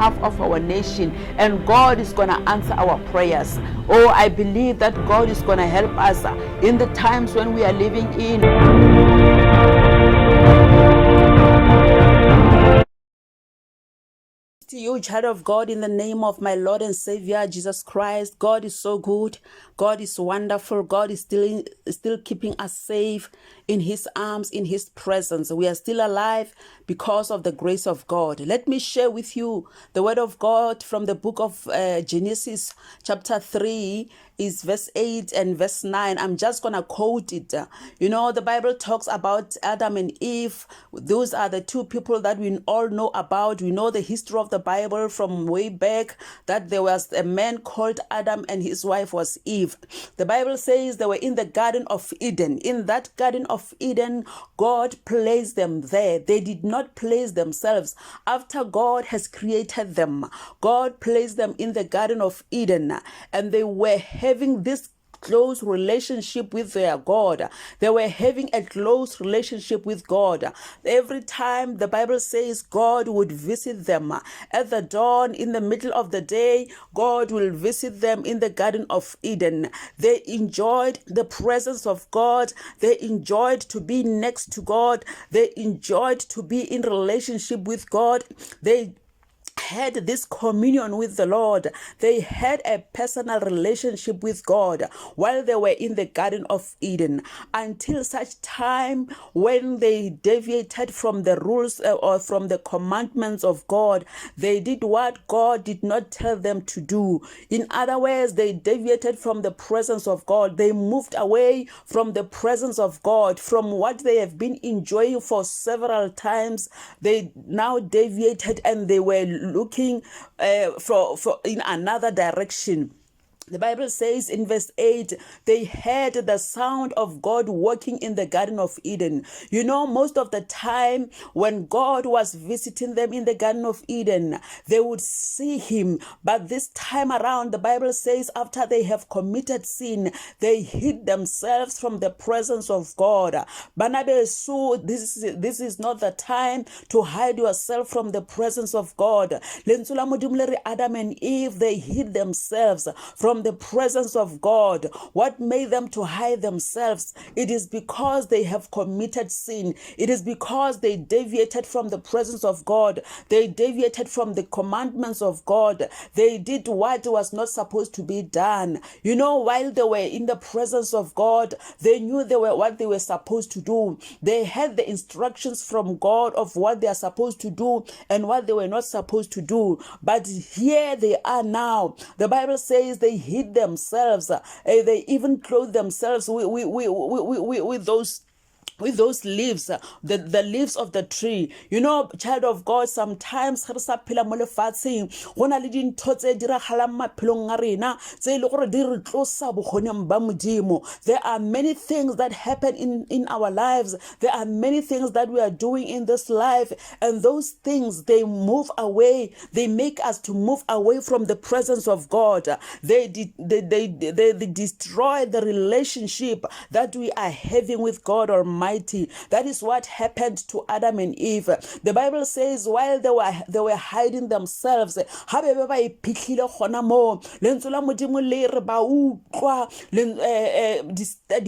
behalf of our nation, and God is going to answer our prayers. Oh, I believe that God is going to help us in the times when we are living in. To you, child of God, in the name of my Lord and Savior Jesus Christ. God is so good. God is wonderful. God is still keeping us safe in His arms, in His presence. We are still alive because of the grace of God. Let me share with you the word of God from the book of Genesis chapter 3 is verse 8 and verse 9. I'm just going to quote it. You know, the Bible talks about Adam and Eve. Those are the two people that we all know about. We know the history of the Bible from way back, that there was a man called Adam and his wife was Eve. The Bible says they were in the Garden of Eden. In that Garden of Eden, God placed them there. They did not place themselves. After God has created them, God placed them in the Garden of Eden, and they were having this close relationship with their God. They were having a close relationship with God. Every time the Bible says God would visit them at the dawn, in the middle of the day, God will visit them in the Garden of Eden. They enjoyed the presence of God. They enjoyed to be next to God. They enjoyed to be in relationship with God. They had this communion with the Lord. They had a personal relationship with God while they were in the Garden of Eden, until such time when they deviated from the rules or from the commandments of God. They did what God did not tell them to do. In other words, they deviated from the presence of God. They moved away from the presence of God, from what they have been enjoying for several times. They now deviated and they were looking for in another direction. The Bible says in verse 8, they heard the sound of God walking in the Garden of Eden. You know, most of the time when God was visiting them in the Garden of Eden, they would see Him. But this time around, the Bible says after they have committed sin, they hid themselves from the presence of God. So this is not the time to hide yourself from the presence of God. Adam and Eve, they hid themselves from the presence of God. What made them to hide themselves? It is because they have committed sin. It is because they deviated from the presence of God. They deviated from the commandments of God. They did what was not supposed to be done. You know, while they were in the presence of God, they knew what they were supposed to do. They had the instructions from God of what they are supposed to do and what they were not supposed to do. But here they are now. The Bible says they hid themselves. They even clothed themselves with those leaves, the leaves of the tree. You know, child of God, sometimes there are many things that happen in our lives. There are many things that we are doing in this life, and those things, they move away. They make us to move away from the presence of God. They destroy the relationship that we are having with God Almighty. That is what happened to Adam and Eve. The Bible says while they were hiding themselves, the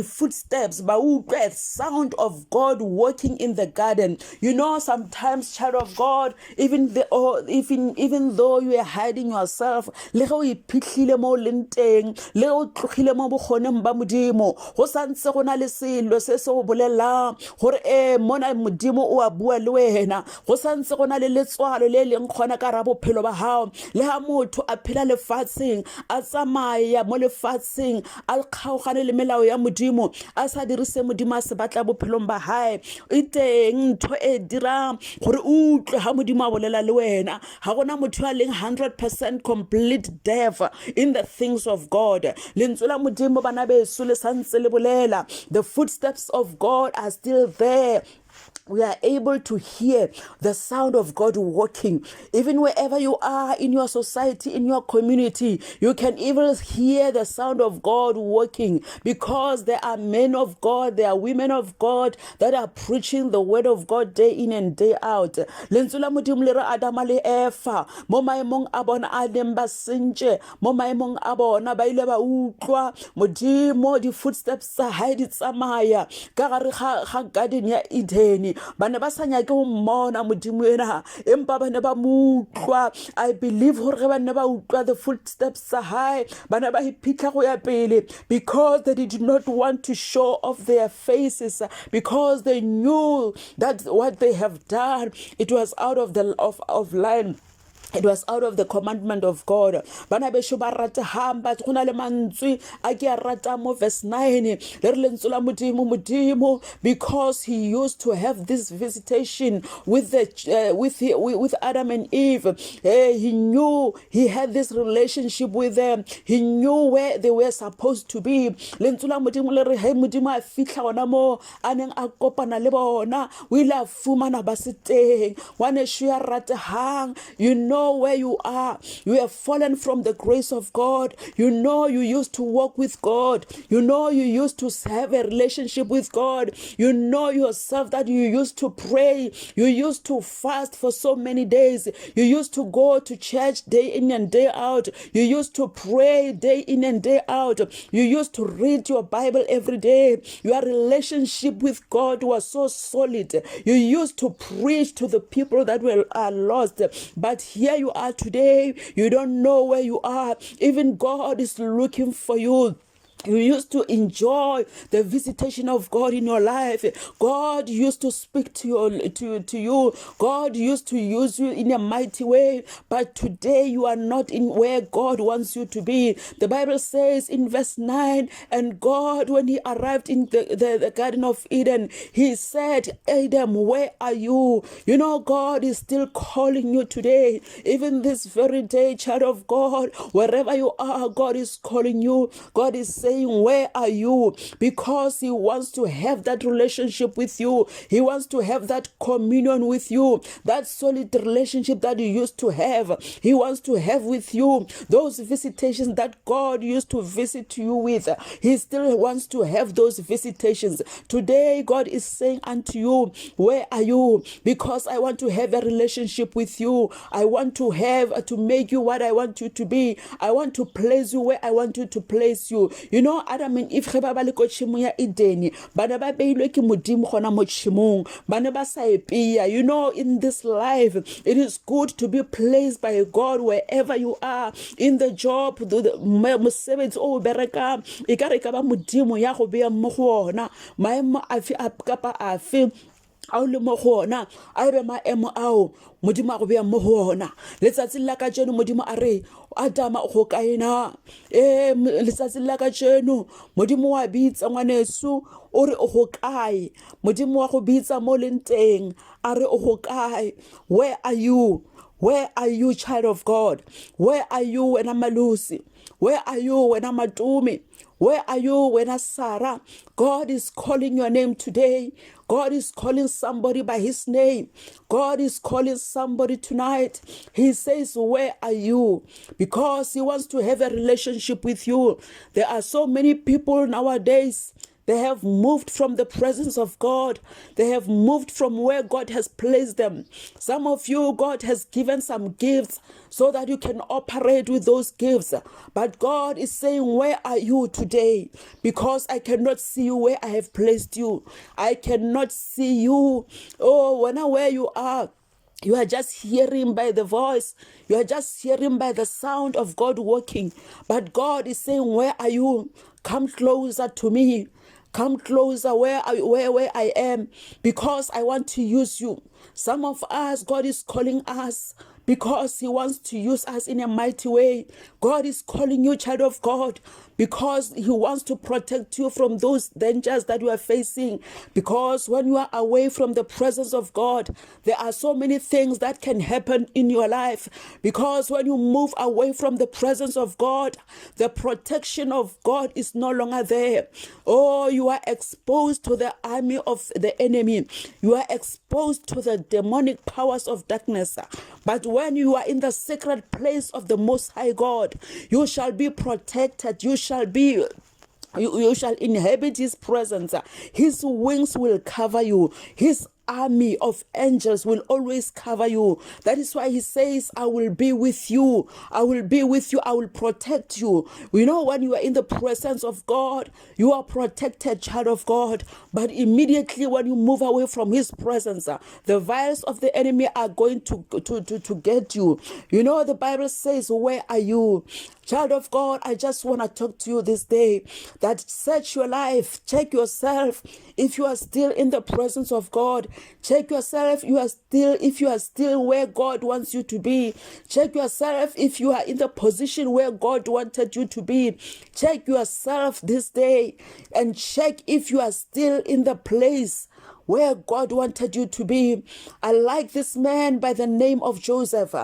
footsteps, the sound of God walking in the garden. You know, sometimes, child of God, even though you are hiding yourself, mona modimo o a bua le wena go santse gona le letswalo le leng khona ka ra bophelo ba hao. Le ha motho a phela lefatsheng, a tsamaya mo lefatsheng, a kgaogane le melao ya modimo, a sa dirise modimo a se batla bophelong ba hae, e teng ntho e dirang gore o utlwe ha modimo a bolela le wena. Ha gona motho a leng 100% complete deaf in the things of God. Lentswe la modimo bana beso le santse le bolela. The footsteps of God are still there. we are able to hear the sound of God walking. Even wherever you are in your society, in your community, you can even hear the sound of God walking, because there are men of God, there are women of God that are preaching the word of God day in and day out. Lentswe la Modimo le re Adama le Eva mo maemong a bona a neng ba sentse, mo maemong a bona ba ile ba utlwa Modimo di footsteps tsa hae di tsamaya ka gare ga garden ya Eden. Bana ba sa nyake go mmona Modimo ena, empa bana ba mutlwa. I believe hore ge bana ba utlwa the footsteps tsa hae, bana ba iphitlha go ya pele, because they did not want to show off their faces, because they knew that what they have done, it was out of the of line. It was out of the commandment of God. Bana besho ba rata hamba gona le mantswe a ke a rata mo verse 9 le re lentswe la Modimo, because he used to have this visitation with the with Adam and Eve. He knew he had this relationship with them. He knew where they were supposed to be. Lentswe la Modimo le re he Modimo a fihla ona mo a neng a kopana le bona, o ile a fumana ba se teng. Wane sho ya rata hang, you know where you are. You have fallen from the grace of God. You know you used to walk with God. You know you used to have a relationship with God. You know yourself that you used to pray. You used to fast for so many days. You used to go to church day in and day out. You used to pray day in and day out. You used to read your Bible every day. Your relationship with God was so solid. You used to preach to the people that are lost. But here you are today, you don't know where you are. Even God is looking for you. You used to enjoy the visitation of God in your life. God used to speak to you. God used to use you in a mighty way. But today you are not in where God wants you to be. The Bible says in verse 9, and God, when he arrived in the Garden of Eden, he said, Adam, where are you? You know, God is still calling you today. Even this very day, child of God, wherever you are, God is calling you. God is saying, where are you? Because he wants to have that relationship with you. He wants to have that communion with you, that solid relationship that you used to have. He wants to have with you those visitations that God used to visit you with. He still wants to have those visitations. Today God is saying unto you, where are you? Because I want to have a relationship with you. I want to make you what I want you to be. I want to place you where I want you to place you. You know, Adam and Eve ba ba le ko tshimong ya Eden, bana ba beilwe ke Modimo gona mo tshimong, bana ba sa epia. You know, in this life it is good to be placed by God wherever you are. In the job, the mosebetsi o bereka e ka re ka ba Modimo ya go bea mo go ona maemo afi a kapa afi a o le mo go ona a be maemo ao Modimo a go bea mo go ona. Letsatsi la ka jeno Modimo a re Adama go kaena letsatsi la ka jeno Modimo wa bitsa ngwanesu o re o go kae. Modimo wa go bitsa mo lenteng a re o go kae. Where are you? Where are you, child of God? Where are you when I'm Malusi? Where are you when I'm Matumi? Where are you when I'm Sarah? God is calling your name today. God is calling somebody by his name. God is calling somebody tonight. He says, where are you? Because he wants to have a relationship with you. There are so many people nowadays, they have moved from the presence of God. They have moved from where God has placed them. Some of you, God has given some gifts so that you can operate with those gifts. But God is saying, where are you today? Because I cannot see you where I have placed you. I cannot see you. Oh, where you are. You are just hearing by the voice. You are just hearing by the sound of God walking. But God is saying, where are you? Come closer to me. Come closer where I am, because I want to use you. Some of us, God is calling us because He wants to use us in a mighty way. God is calling you, child of God, because He wants to protect you from those dangers that you are facing. Because when you are away from the presence of God, there are so many things that can happen in your life. Because when you move away from the presence of God, the protection of God is no longer there. Oh, you are exposed to the army of the enemy. You are exposed to the demonic powers of darkness. But when you are in the sacred place of the Most High God, you shall be protected. You shall inhabit His presence. His wings will cover you. His army of angels will always cover you. That is why He says, I will be with you. I will be with you. I will protect you. You know, when you are in the presence of God, you are protected, child of God. But immediately when you move away from His presence, the vials of the enemy are going to get you. You know, the Bible says, where are you? Child of God, I just want to talk to you this day that search your life, check yourself if you are still in the presence of God. Check yourself if you are still where God wants you to be. Check yourself if you are in the position where God wanted you to be. Check yourself this day and check if you are still in the place where God wanted you to be. I like this man by the name of Joseph.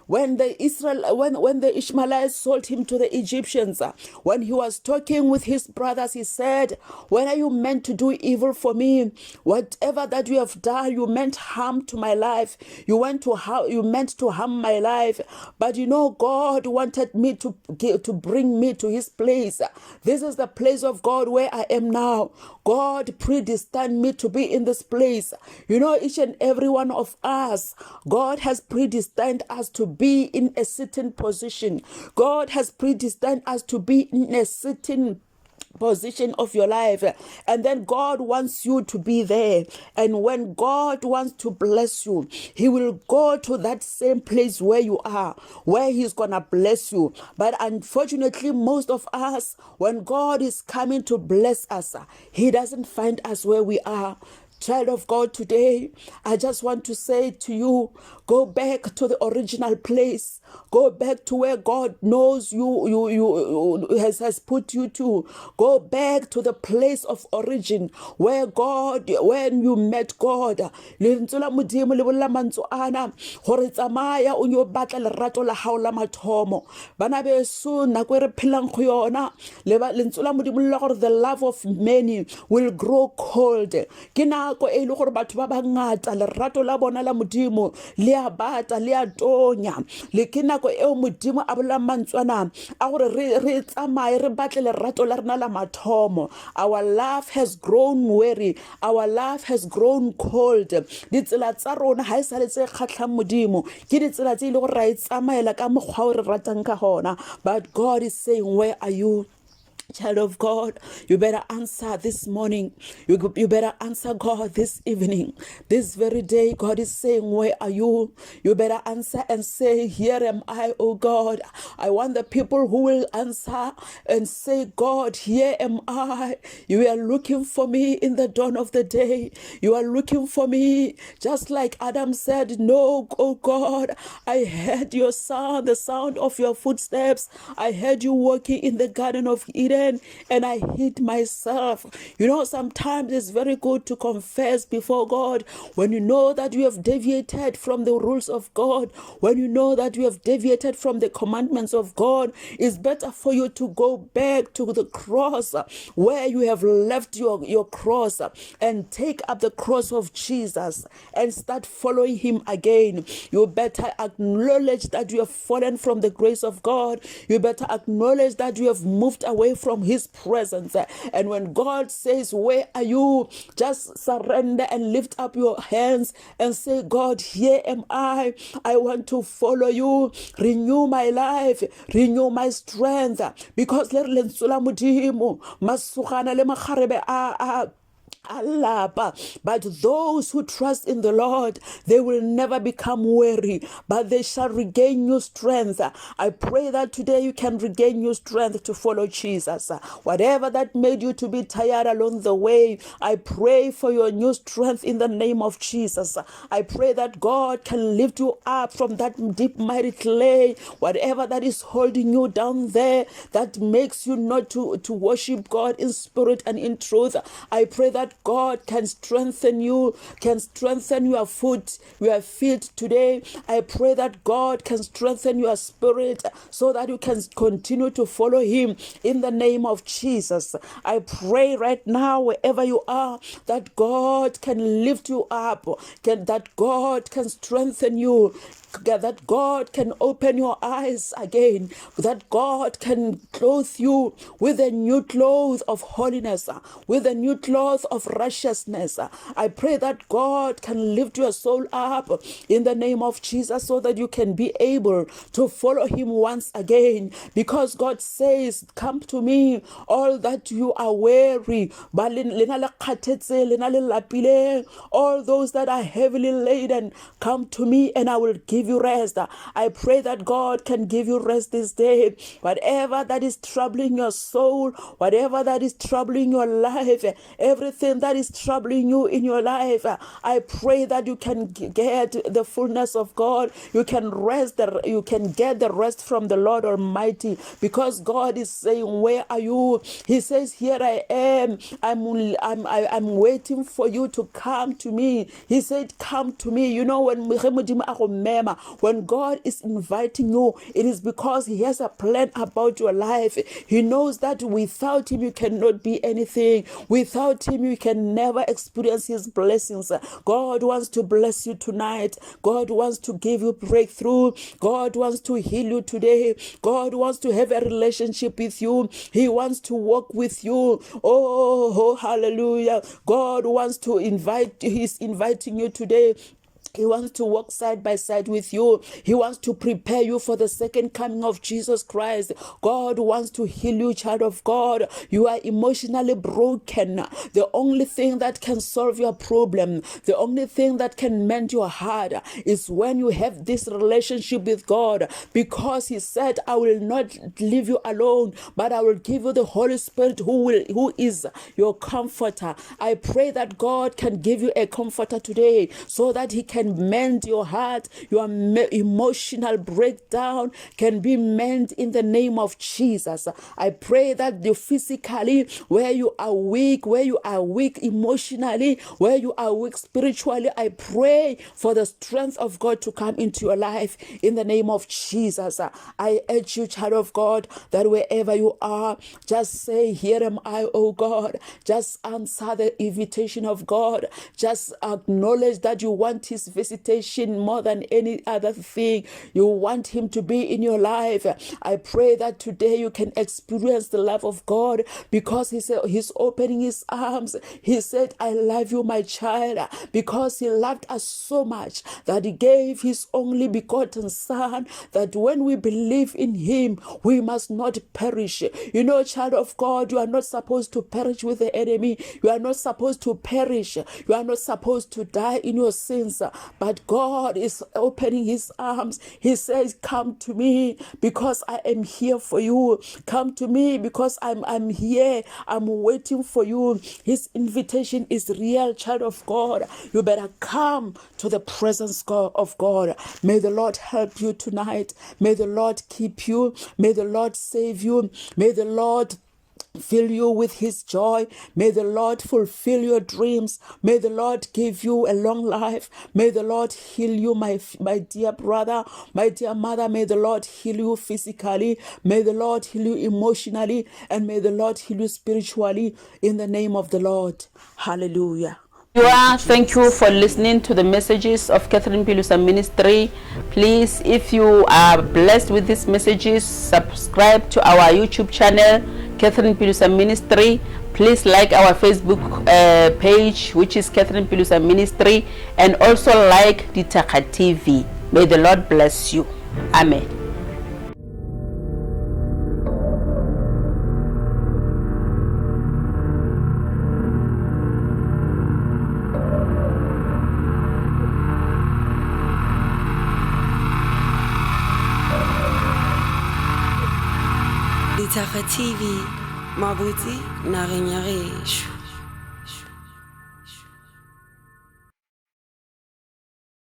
When the Ishmaelites sold him to the Egyptians, when he was talking with his brothers, he said, when are you meant to do evil for me? Whatever that you have done, you meant harm to my life. You meant to harm my life. But you know, God wanted me to bring me to His place. This is the place of God where I am now. God predestined me to be in this place. You know, each and every one of us, God has predestined us to be in a certain position. God has predestined us to be in a certain position of your life, and then God wants you to be there. And when God wants to bless you, He will go to that same place where you are, where He's gonna bless you. But unfortunately, most of us, when God is coming to bless us, He doesn't find us where we are. Child of God, today, I just want to say to you, go back to the original place. Go back to where God knows you has put you to. Go back to the place of origin where when you met God. Lentswe la Modimo le bolela mantswe ana gore tsamaya o nyo batla lerato la hao la mathomo. Bana beso nako e re phelang go yona lentswe la Modimo le gore the love of many will grow cold. Ke nako e le gore batho ba bangata lerato la bona la Modimo le a bata le a tonya. Le ke nako eo Modimo a bolela mantswana a gore re tsamaye re batle lerato la rena la mathomo. Our love has grown weary. Our love has grown cold. Ditsela tsa rona ha e sale tse kgatlhang Modimo ke ditsela tse ile gore ra e tsamaela ka mokgwa o re ratang ka gona. But God is saying, where are you? Child of God, you better answer this morning. You better answer God this evening. This very day, God is saying, where are you? You better answer and say, here am I, oh God. I want the people who will answer and say, God, here am I. You are looking for me in the dawn of the day. You are looking for me. Just like Adam said, no, oh God, I heard your sound, the sound of your footsteps. I heard you walking in the Garden of Eden. And I hid myself. You know, sometimes it's very good to confess before God when you know that you have deviated from the rules of God, when you know that you have deviated from the commandments of God. It's better for you to go back to the cross where you have left your cross and take up the cross of Jesus and start following Him again. You better acknowledge that you have fallen from the grace of God. You better acknowledge that you have moved away from His presence. And when God says, where are you? Just surrender and lift up your hands and say, God, here am I. I want to follow you. Renew my life. Renew my strength. Because le lentswe la Modimo masogana le magarebe a Alaba. But those who trust in the Lord, they will never become weary, but they shall regain new strength. I pray that today you can regain new strength to follow Jesus. Whatever that made you to be tired along the way, I pray for your new strength in the name of Jesus. I pray that God can lift you up from that deep mighty clay, whatever that is holding you down there, that makes you not to worship God in spirit and in truth. I pray that God can strengthen you, can strengthen your foot, your feet today. I pray that God can strengthen your spirit so that you can continue to follow Him in the name of Jesus. I pray right now, wherever you are, that God can lift you up, that God can strengthen you, that God can open your eyes again, that God can clothe you with a new cloth of holiness, with a new cloth of righteousness. I pray that God can lift your soul up in the name of Jesus so that you can be able to follow Him once again, because God says, come to me, all that you are weary, all those that are heavily laden, come to me and I will give you rest. I pray that God can give you rest this day. Whatever that is troubling your soul, whatever that is troubling your life, everything that is troubling you in your life, I pray that you can get the fullness of God. You can rest, you can get the rest from the Lord Almighty, because God is saying, where are you? He says, here I am. I'm waiting for you to come to me. He said, come to me. You know, when God is inviting you, it is because He has a plan about your life. He knows that without Him you cannot be anything. Without Him you can never experience His blessings. God wants to bless you tonight. God wants to give you breakthrough. God wants to heal you today. God wants to have a relationship with you. He wants to walk with you. Oh, hallelujah. God wants to He's inviting you today. He wants to walk side by side with you. He wants to prepare you for the second coming of Jesus Christ. God wants to heal you, child of God. You are emotionally broken. The only thing that can solve your problem, the only thing that can mend your heart is when you have this relationship with God, because He said, I will not leave you alone, but I will give you the Holy Spirit who is your comforter. I pray that God can give you a comforter today so that He can mend your heart. Your emotional breakdown can be mended in the name of Jesus. I pray that you physically, where you are weak emotionally, where you are weak spiritually, I pray for the strength of God to come into your life in the name of Jesus. I urge you, child of God, that wherever you are, just say, here am I, oh God. Just answer the invitation of God. Just acknowledge that you want His visitation more than any other thing. You want Him to be in your life. I pray that today you can experience the love of God, because He said He's opening His arms. He said, I love you, my child, because He loved us so much that He gave His only begotten Son, that when we believe in Him, we must not perish. You know, child of God, you are not supposed to perish with the enemy. You are not supposed to perish. You are not supposed to die in your sins. But God is opening His arms. He says, come to me because I am here for you. Come to me because I'm here. I'm waiting for you. His invitation is real, child of God. You better come to the presence of God. May the Lord help you tonight. May the Lord keep you. May the Lord save you. May the Lord fill you with His joy. May the Lord fulfill your dreams. May the Lord give you a long life. May the Lord heal you, my dear brother, my dear mother. May the Lord heal you physically. May the Lord heal you emotionally. And may the Lord heal you spiritually in the name of the Lord. Hallelujah. Thank you for listening to the messages of Catherine Pilusa Ministry. Please, if you are blessed with these messages, subscribe to our YouTube channel, Catherine Pilusa Ministry. Please like our Facebook page, which is Catherine Pilusa Ministry, and also like Ditaka TV. May the Lord bless you. Amen. Itaga TV, Mabuti nageng ya gešo.